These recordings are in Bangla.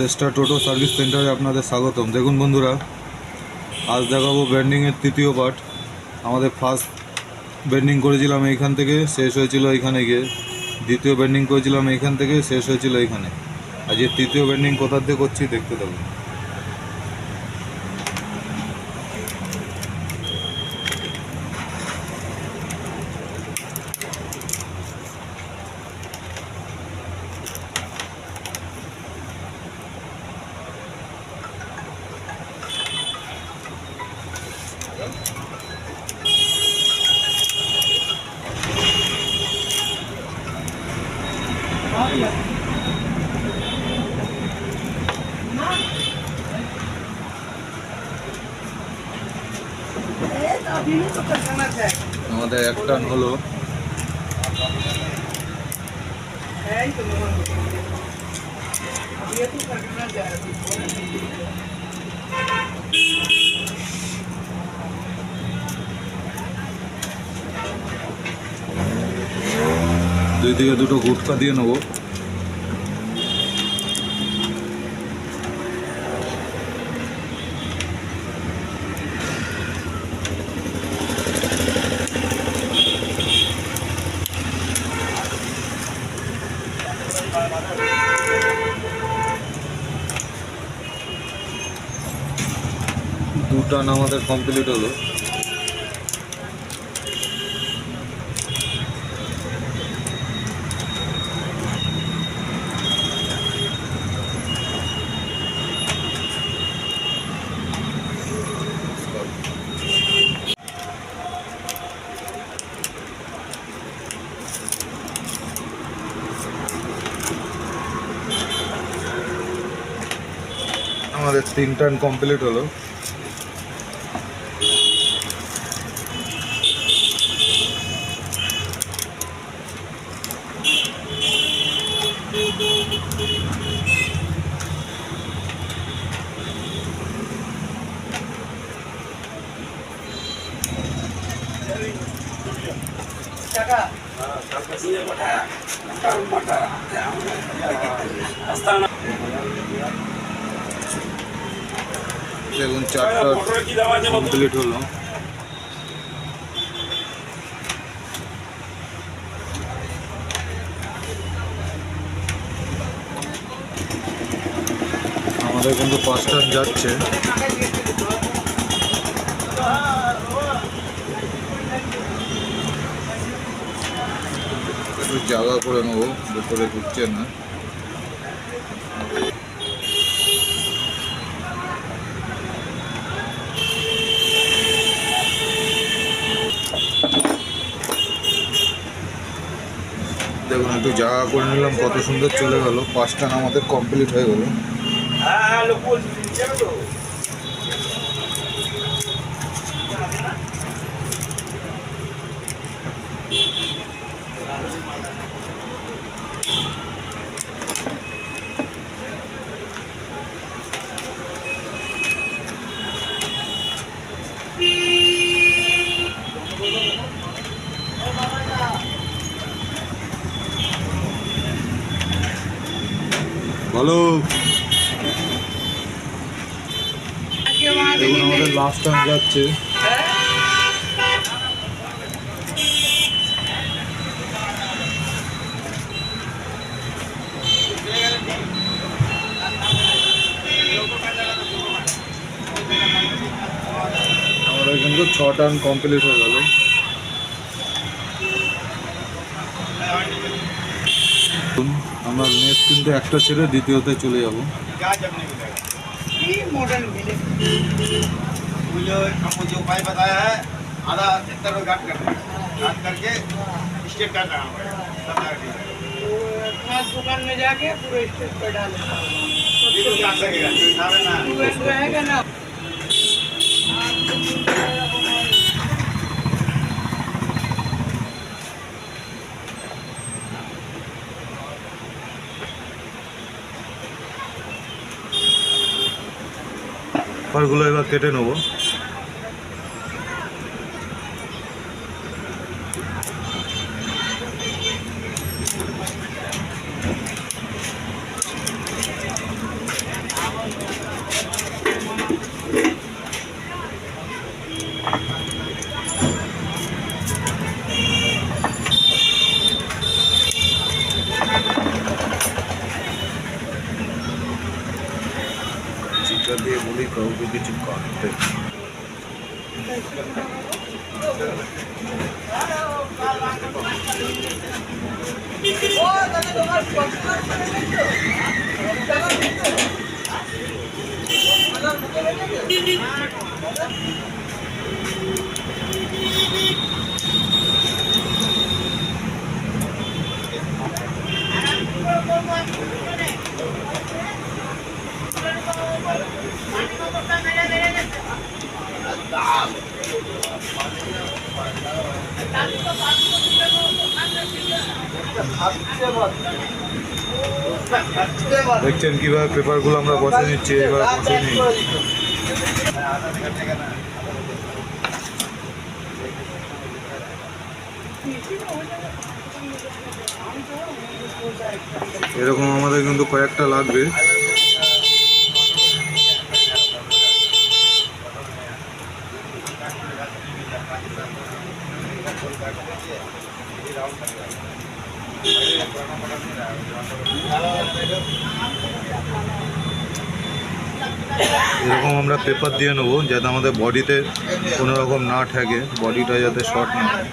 শ্রেষ্ঠা টোটো সার্ভিস সেন্টারে আপনাদের স্বাগতম। দেখুন বন্ধুরা, আজ দেখাবো বেন্ডিংয়ের তৃতীয় পার্ট। আমাদের ফার্স্ট বেন্ডিং করেছিলাম এইখান থেকে, শেষ হয়েছিল এইখানে গিয়ে। দ্বিতীয় বেন্ডিং করেছিলাম এইখান থেকে, শেষ হয়েছিল এইখানে। আজকে তৃতীয় বেন্ডিং কোথা থেকে করছি দেখতে থাকুন। আমাদের এক টান হলো। দুই দিকে দুটো গুটকা দিয়ে নেবো। দুটান আমাদের কমপ্লিট হলো। আমাদের 3 টান কমপ্লিট হলো। দেখুন 4টা কমপ্লিট হলো। আমাদের কিন্তু 5 টান যাচ্ছে। একটু জায়গা করে নেবো, ভেতরে ঢুকছে না। দেখুন একটু জায়গা করে নিলাম, কত সুন্দর চলে গেল। 5 টান আমাদের কমপ্লিট হয়ে গেল। ভালো। দেখুন আমাদের লাস্ট টাইম যাচ্ছে। আমাদের কিন্তু 6 টান কমপ্লিট হয়ে গেল। আমরা নেক্সট কিন্তু একটা ছেড়ে দ্বিতীয়তে চলে যাব। जो उपाय बताया है, आधा 70 में काट करके स्टेट काटना है। दुकान में जाके पूरे स्टेट पर डालेगा ना। পারগুলো এবার কেটে নেবো। এটা দিয়ে বলি কাউকে কিছু করতে। দেখছেন কিভাবে পেপারগুলো আমরা বসে নিচ্ছি, এবার বসে নিই। এরকম আমাদের কিন্তু কয়েকটা লাগবে। এরকম আমরা পেপার দিয়ে নেবো যাতে আমাদের বডিতে কোনো রকম না ঠেকে, বডিটা যাতে শর্ট না হয়।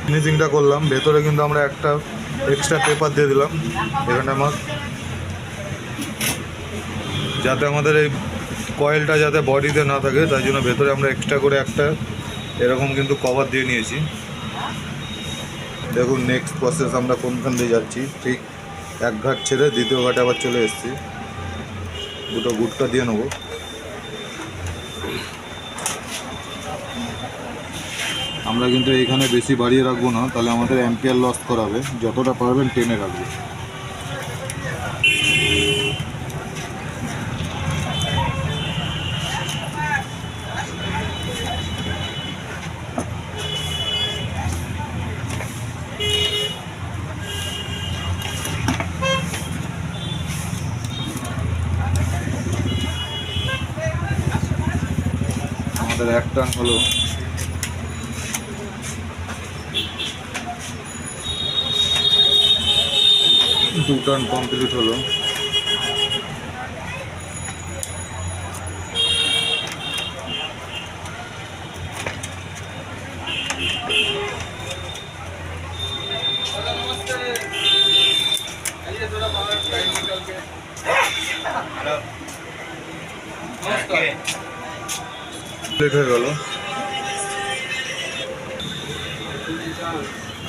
ফিনিশিংটা করলাম, ভেতরে কিন্তু আমরা একটা এক্সট্রা পেপার দিয়ে দিলাম এখানে আমার, যাতে আমাদের এই কয়েলটা যাতে বডিতে না থাকে, তাই জন্য ভেতরে আমরা এক্সট্রা করে একটা এরকম কিন্তু কভার দিয়ে নিয়েছি। দেখুন নেক্সট প্রসেস আমরা কোনখান দিয়ে যাচ্ছি, ঠিক এক ঘাট ছেড়ে দ্বিতীয় ঘাটে আবার চলে এসেছি। দুটো গুটকা দিয়ে নেবো। আমরা কিন্তু এইখানে বেশি বাড়িয়ে রাখবো না, তাহলে আমাদের অ্যাম্পিয়ার লস করাবে। যতটা পারবেন টেনে রাখবে। আমাদের এক টান হলো, দু টান কমপ্লিট হলো। কমপ্লিট হয়ে গেল,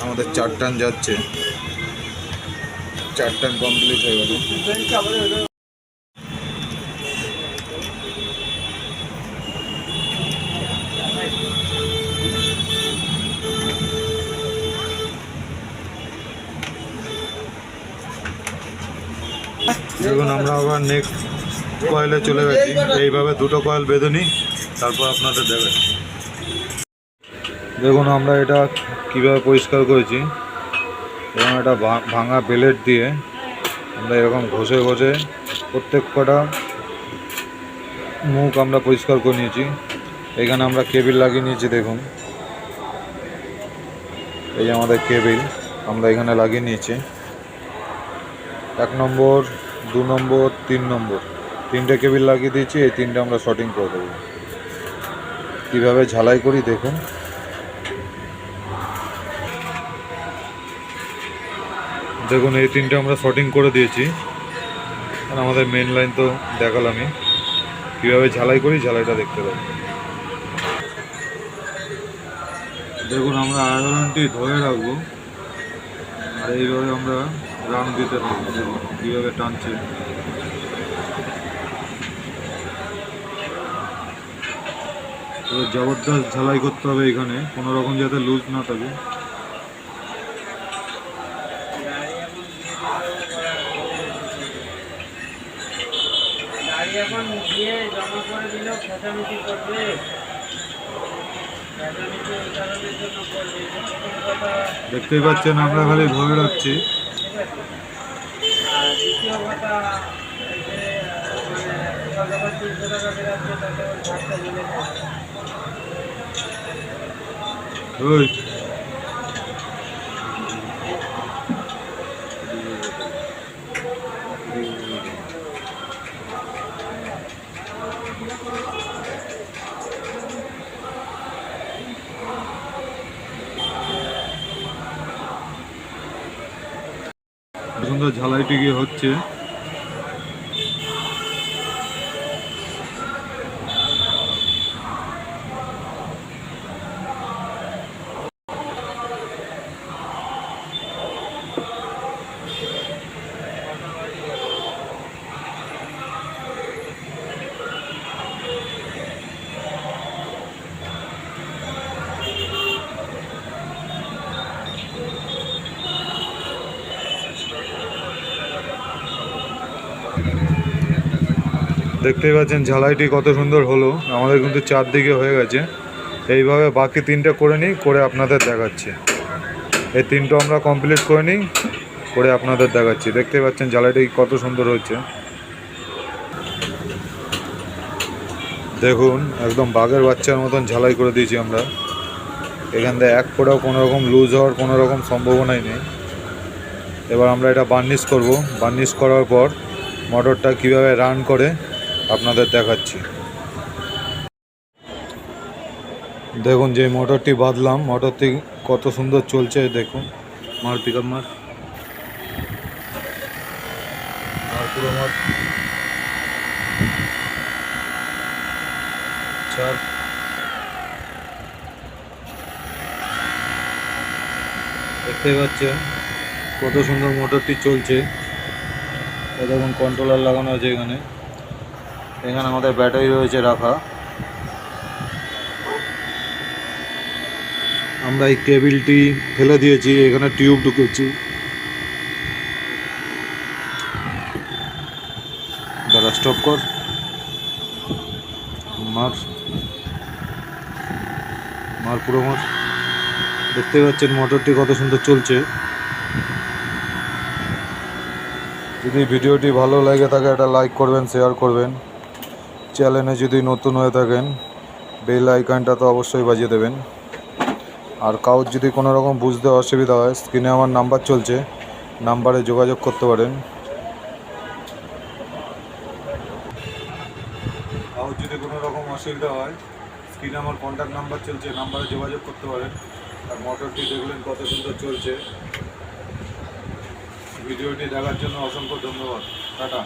আমাদের 4 টান যাচ্ছে, 4 টান কমপ্লিট হয়ে গেল। দেখুন আমরা আবার নেক্সট কয়েলে চলে গেছি। এইভাবে দুটো কয়েল বেঁধে নিই, তারপর আপনাদের দেবে। দেখুন আমরা এটা কিভাবে পরিষ্কার করেছি। এবং একটা ভাঙা বেলেট দিয়ে আমরা এরকম ঘষে ঘষে প্রত্যেক কটা মুখ আমরা পরিষ্কার করে নিয়েছি। এখানে আমরা কেবিল লাগিয়ে নিয়েছি। দেখুন এই যে আমাদের কেবিল আমরা এখানে লাগিয়ে নিয়েছি। 1 নম্বর, 2 নম্বর, 3 নম্বর, 3টে কেবিল লাগিয়ে দিয়েছি। এই 3টে আমরা শর্টিং করে দেবো। কীভাবে ঝালাই করি দেখুন। দেখুন এই 3টে আমরা শর্টিং করে দিয়েছি। আর আমাদের মেন লাইন তো দেখালামই, কীভাবে ঝালাই করি ঝালাইটা দেখতে পাবো। দেখুন আমরা আয়রনটি ধরে রাখবো, আর এইভাবে আমরা রান দিতে থাকবো। দেখুন কীভাবে টানছে। জবরদস্ত ঝালাই করতে হবে এখানে, কোনো রকম যাতে লুজ না থাকে। এখন গিয়ে জমা করে দিলেও খেসামেশি করবে। নিচে এই কারণের জন্য করবে যে প্রথম কথা, দেখতেই পাচ্ছেন আমরা খালি ধরে রাখছি। ঠিক আছে। আর দ্বিতীয় কথা, এই যে মানে যখন 300 টাকা বেরাচ্ছে তাতে ওর ভাগটা মিলে যায়। ওই সুন্দর ঝালাইটি গিয়ে হচ্ছে। দেখতেই পাচ্ছেন ঝালাইটি কত সুন্দর হলো। আমাদের কিন্তু চারদিকে হয়ে গেছে। এইভাবে বাকি তিনটে করে নিই, করে আপনাদের দেখাচ্ছি। এই তিনটে আমরা কমপ্লিট করে নিই, করে আপনাদের দেখাচ্ছি। দেখতেই পাচ্ছেন ঝালাইটি কত সুন্দর হচ্ছে। দেখুন একদম বাঘের বাচ্চার মতন ঝালাই করে দিয়েছি আমরা। এখান থেকে এক ফোঁটাও কোনো রকম লুজ হওয়ার কোনো রকম সম্ভাবনাই নেই। এবার আমরা এটা বার্নিশ করব। বার্নিশ করার পর মোটরটা কিভাবে রান করে আপনাদের দেখাচ্ছি। দেখুন যে মোটরটি বাঁধলাম, মোটরটি কত সুন্দর চলছে দেখুন। মার পিকআপ মার আর পুরো মার চার। দেখতে পাচ্ছেন কত সুন্দর মোটরটি চলছে। দেখুন কন্ট্রোলার লাগানো আছে এখানে। এখানে আমাদের ব্যাটারি রয়েছে রাখা। আমরা এই কেবিলটি ফেলে দিয়েছি, এখানে টিউব ঢুকেছি। দাদা স্টপ কর, মার মার পুরো মার। দেখতে পাচ্ছেন মোটরটি কত সুন্দর চলছে। যদি ভিডিওটি ভালো লাগে থাকে একটা লাইক করবেন, শেয়ার করবেন। চ্যানেলে যদি নতুন হয়ে থাকেন বেল আইকনটা তো অবশ্যই বাজিয়ে দেবেন। আর কাউর যদি কোনো রকম বুঝতে অসুবিধা হয়, স্ক্রিনে আমার নাম্বার চলছে, নাম্বারে যোগাযোগ করতে পারেন। কাউর যদি কোনো রকম অসুবিধা হয়, স্ক্রিনে আমার কন্ট্যাক্ট নাম্বার চলছে, নাম্বারে যোগাযোগ করতে পারেন। আর মোটরটি দেখলেন কত সুন্দর চলছে। ভিডিওটি দেখার জন্য অসংখ্য ধন্যবাদ। টাটা।